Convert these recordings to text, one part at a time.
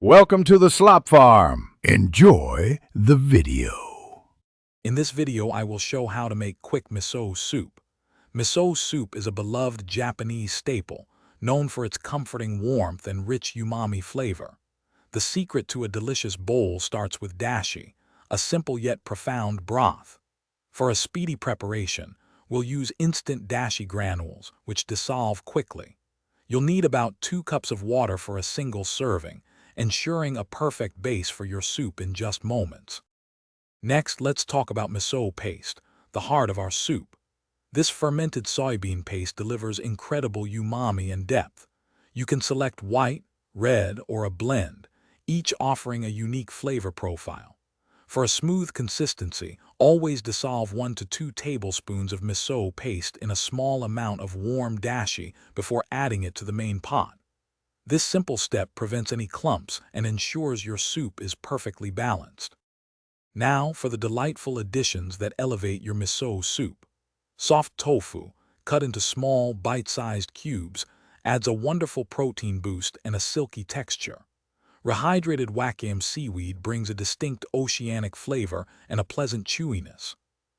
Welcome to the Slop Farm. Enjoy the video. In this video, I will show how to make quick miso soup. Miso soup is a beloved Japanese staple, known for its comforting warmth and rich umami flavor. The secret to a delicious bowl starts with dashi, a simple yet profound broth. For a speedy preparation, we'll use instant dashi granules, which dissolve quickly. You'll need about 2 cups of water for a single serving, ensuring a perfect base for your soup in just moments. Next, let's talk about miso paste, the heart of our soup. This fermented soybean paste delivers incredible umami and depth. You can select white, red, or a blend, each offering a unique flavor profile. For a smooth consistency, always dissolve 1 to 2 tablespoons of miso paste in a small amount of warm dashi before adding it to the main pot. This simple step prevents any clumps and ensures your soup is perfectly balanced. Now for the delightful additions that elevate your miso soup. Soft tofu, cut into small, bite-sized cubes, adds a wonderful protein boost and a silky texture. Rehydrated wakame seaweed brings a distinct oceanic flavor and a pleasant chewiness.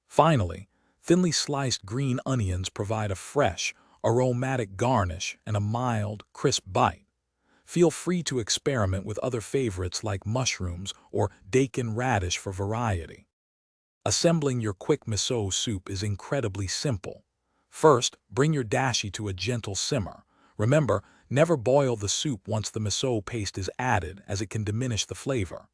Finally, thinly sliced green onions provide a fresh, aromatic garnish and a mild, crisp bite. Feel free to experiment with other favorites like mushrooms or daikon radish for variety. Assembling your quick miso soup is incredibly simple. First, bring your dashi to a gentle simmer. Remember, never boil the soup once the miso paste is added, as it can diminish the flavor.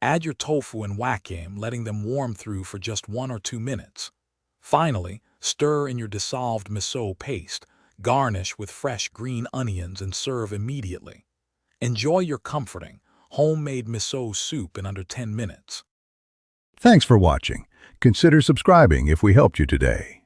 Add your tofu and wakame, letting them warm through for just 1 or 2 minutes. Finally, stir in your dissolved miso paste, garnish with fresh green onions, and serve immediately. Enjoy your comforting, homemade miso soup in under 10 minutes. Thanks for watching. Consider subscribing if we helped you today.